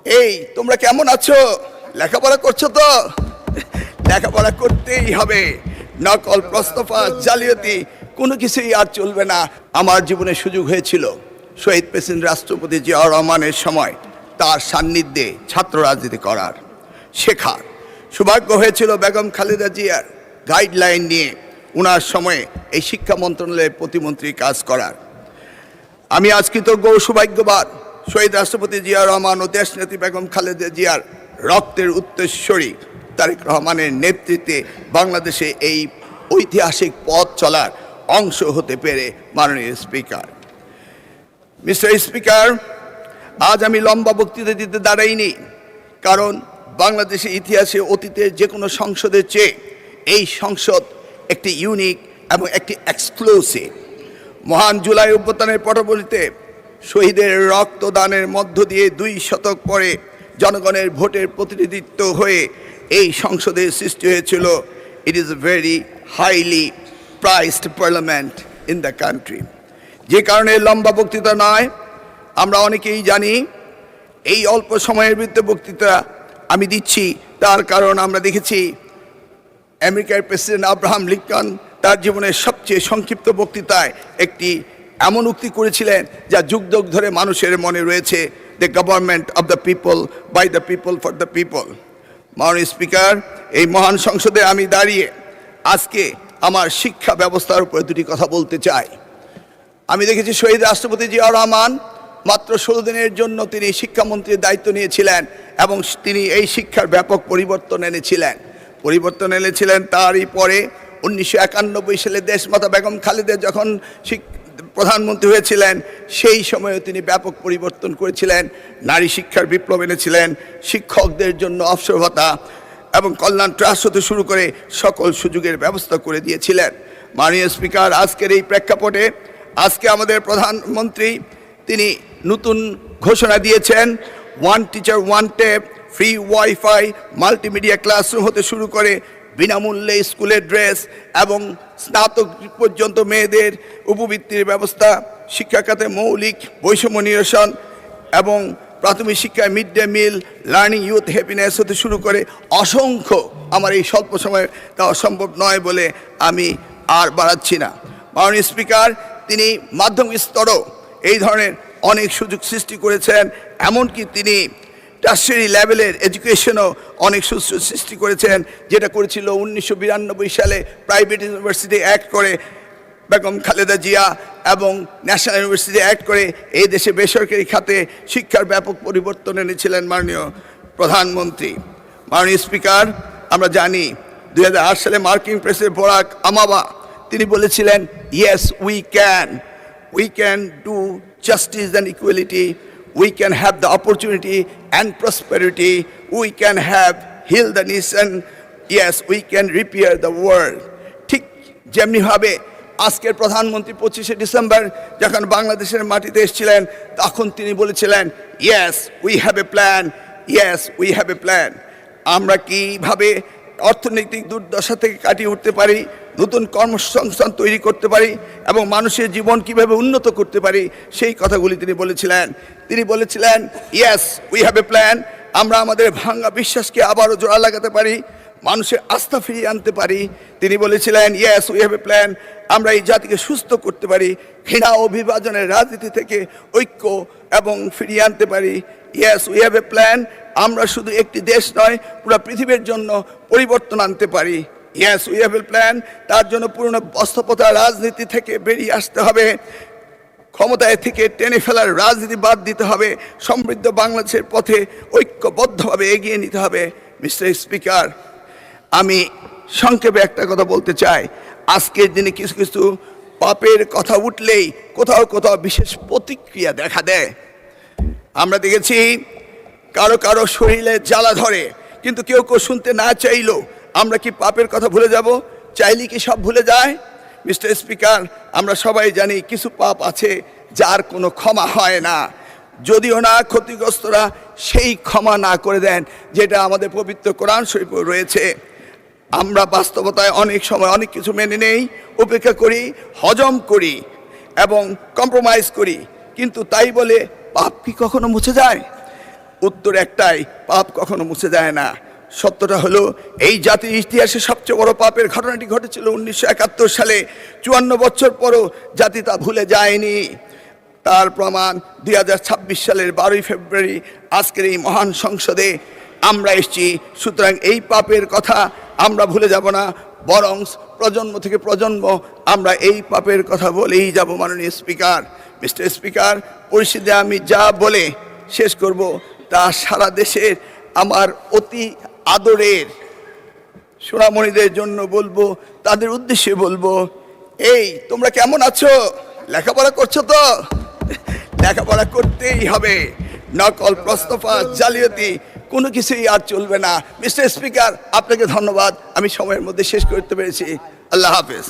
এই তোমরা কেমন আছো? লেখাপড়া করছো তো? লেখাপড়া করতেই হবে। নকল, প্রস্তাব, জালিয়াতি কোনো কিছুই আর চলবে না। আমার জীবনে সুযোগ হয়েছিল শহীদ প্রেসিডেন্ট রাষ্ট্রপতি জিয়াউর রহমানের সময় তার সান্নিধ্যে ছাত্র রাজনীতি করার, শেখার সৌভাগ্য হয়েছিল। বেগম খালেদা জিয়ার গাইডলাইন নিয়ে ওনার সময়ে এই শিক্ষা মন্ত্রণালয়ের প্রতিমন্ত্রী কাজ করার আমি আজ কৃতজ্ঞ ও সৌভাগ্যবান। শহীদ রাষ্ট্রপতি জিয়াউর রহমান ও দেশনেত্রী বেগম খালেদা জিয়ার রক্তের উত্তরসূরি তারেক রহমানের নেতৃত্বে বাংলাদেশে এই ঐতিহাসিক পথ চলার অংশ হতে পেরে। মাননীয় স্পিকার, মিস্টার স্পিকার, আজ আমি লম্বা বক্তৃতা দিতে দাঁড়াইনি, কারণ বাংলাদেশের ইতিহাসে অতীতের যে কোনো সংসদের চেয়ে এই সংসদ একটি ইউনিক এবং একটি এক্সক্লুসিভ। মহান জুলাই অভ্যুত্থানের পটভূমিতে শহীদের রক্তদানের মধ্য দিয়ে 2 শতক পরে জনগণের ভোটের প্রতিনিধিত্ব হয়ে এই সংসদের সৃষ্টি হয়েছিল। It is a very highly priced parliament in the country. যে কারণে লম্বা বক্তৃতা নয়, আমরা অনেকেই জানি এই অল্প সময়ের ভিতরে বক্তৃতা আমি দিচ্ছি, তার কারণ আমরা দেখেছি আমেরিকার প্রেসিডেন্ট আব্রাহাম লিঙ্কন তার জীবনের সবচেয়ে সংক্ষিপ্ত বক্তৃতায় একটি এমন উক্তি করেছিলেন যা যুগ যুগ ধরে মানুষের মনে রয়েছে, the government of the people, by the people, for the people. মাননীয় স্পিকার, এই মহান সংসদে আমি দাঁড়িয়ে আজকে আমার শিক্ষা ব্যবস্থার উপরে 2টি কথা বলতে চাই। আমি দেখেছি শহীদ রাষ্ট্রপতি জিয়াউর রহমান মাত্র 16 দিনের জন্য তিনি শিক্ষামন্ত্রীর দায়িত্ব নিয়েছিলেন এবং তিনি এই শিক্ষার ব্যাপক পরিবর্তন এনেছিলেন। তারই পরে 1991 সালে দেশমাতা বেগম খালেদা যখন প্রধানমন্ত্রী হয়েছিলেন, সেই সময়ে তিনি ব্যাপক পরিবর্তন করেছিলেন। নারী শিক্ষার বিপ্লব এনেছিলেন, শিক্ষকদের জন্য অবসর ভাতা এবং কল্যাণ ট্রাস্ট হতে শুরু করে সকল সুযোগের ব্যবস্থা করে দিয়েছিলেন। মাননীয় স্পিকার, আজকের এই প্রেক্ষাপটে আজকে আমাদের প্রধানমন্ত্রী তিনি নতুন ঘোষণা দিয়েছেন, 1 teacher 1 tab, free wifi, multimedia classroom হতে শুরু করে বিনামূল্যে স্কুলের ড্রেস এবং স্নাতক পর্যন্ত মেয়েদের উপবৃত্তির ব্যবস্থা, শিক্ষা খাতে মৌলিক বৈষম্য নিরসন এবং প্রাথমিক শিক্ষায় mid day meal, learning youth happiness হতে শুরু করে অসংখ্য, আমার এই স্বল্প সময়ে দেওয়া সম্ভব নয় বলে আমি আর বাড়াচ্ছি না। মাননীয় স্পিকার, তিনি মাধ্যমিক স্তরেও এই ধরনের অনেক সুযোগ সৃষ্টি করেছেন, এমনকি তিনি টার্সিয়ারি লেভেলের এডুকেশনও অনেক সুযোগ সৃষ্টি করেছেন, যেটা করেছিল 1992 সালে প্রাইভেট ইউনিভার্সিটি অ্যাক্ট করে বেগম খালেদা জিয়া এবং ন্যাশনাল ইউনিভার্সিটি অ্যাক্ট করে এই দেশে বেসরকারি খাতে শিক্ষার ব্যাপক পরিবর্তন এনেছিলেন মাননীয় প্রধানমন্ত্রী। মাননীয় স্পিকার, আমরা জানি 2008 সালে মার্কিন প্রেসিডেন্ট বারাক ওবামা তিনি বলেছিলেন, yes we can do justice and equality, we can have the opportunity and prosperity, we can have heal the nation, yes, we can repair the world. ঠিক যেমনিভাবে আজকের প্রধানমন্ত্রী 25শে ডিসেম্বর যখন বাংলাদেশের মাটিতে এসেছিলেন, তখন তিনি বলেছিলেন, yes, we have a plan, yes, we have a plan. আমরা কিভাবে অর্থনৈতিক দুর্দশা থেকে কাটিয়ে উঠতে পারি, নতুন কর্মসংস্থান তৈরি করতে পারি এবং মানুষের জীবন কিভাবে উন্নত করতে পারি, সেই কথাগুলি তিনি বলেছিলেন, yes we have a plan. আমরা আমাদের ভাঙা বিশ্বাসকে আবারও জোড়া লাগাতে পারি, মানুষের আস্থা ফিরিয়ে আনতে পারি। তিনি বলেছিলেন, yes we have a plan. আমরা এই জাতিকে সুস্থ করতে পারি, ঘৃণা ও বিভাজনের রাজনীতি থেকে ঐক্য এবং ফিরিয়ে আনতে পারি। Yes we have a plan. আমরা শুধু একটি দেশ নয়, পুরো পৃথিবীর জন্য পরিবর্তন আনতে পারি। Yes we have a plan. তার জন্য পুরনো বস্ত্রপ্রথা রাজনীতি থেকে বেরিয়ে আসতে হবে, ক্ষমতায় থেকে টেনে ফেলার রাজনীতি বাদ দিতে হবে, সমৃদ্ধ বাংলাদেশের পথে ঐক্যবদ্ধভাবে এগিয়ে নিতে হবে। মিস্টার স্পিকার, আমি সংক্ষেপে একটা কথা বলতে চাই। আজকের দিনে কিছু কিছু পাপের কথা উঠলেই কোথাও কোথাও বিশেষ প্রতিক্রিয়া দেখা দেয়। আমরা দেখেছি কারো কারো শরীরে জ্বালা ধরে, কিন্তু কেউ কেউ শুনতে না চাইলেও আমরা কি পাপের কথা ভুলে যাব? চাইলে কি সব ভুলে যায়? মিস্টার স্পিকার, আমরা সবাই জানি কিছু পাপ আছে যার কোনো ক্ষমা হয় না, যদিও না ক্ষতিগ্রস্তরা সেই ক্ষমা না করে দেন যেটা আমাদের পবিত্র কোরআন শরীফে রয়েছে। আমরা বাস্তবতায় অনেক সময় অনেক কিছু মেনে নেই, উপেক্ষা করি, হজম করি এবং কম্প্রোমাইজ করি, কিন্তু তাই বলে পাপ কি কখনো মুছে যায়? উত্তর একটাই, পাপ কখনো মুছে যায় না। সত্যটা হলো এই জাতির ইতিহাসে সবচেয়ে বড় পাপের ঘটনাটি ঘটেছিল 1971 সালে। 54 বছর পরও জাতি তা ভুলে যায়নি। তার প্রমাণ 2026 সালের 12ই ফেব্রুয়ারি আজকের এই মহান সংসদে আমরা এসেছি। সুতরাং এই পাপের কথা আমরা ভুলে যাব না, বরং প্রজন্ম থেকে প্রজন্ম আমরা এই পাপের কথা বলেই যাব। মাননীয় স্পিকার, মিস্টার স্পিকার, পরিস্থিতি আমি যা বলে শেষ করব তা সারা দেশের আমার অতি আদরের সোনামণিদের জন্য বলবো, তাদের উদ্দেশ্যে বলবো, এই তোমরা কেমন আছো? লেখাপড়া করছো তো? লেখাপড়া করতেই হবে। নকল, প্রশ্নফাঁস, জালিয়াতি কোনো কিছুই আর চলবে না। মিস্টার স্পিকার, আপনাকে ধন্যবাদ, আমি সময়ের মধ্যে শেষ করতে পেরেছি। আল্লাহ হাফেজ।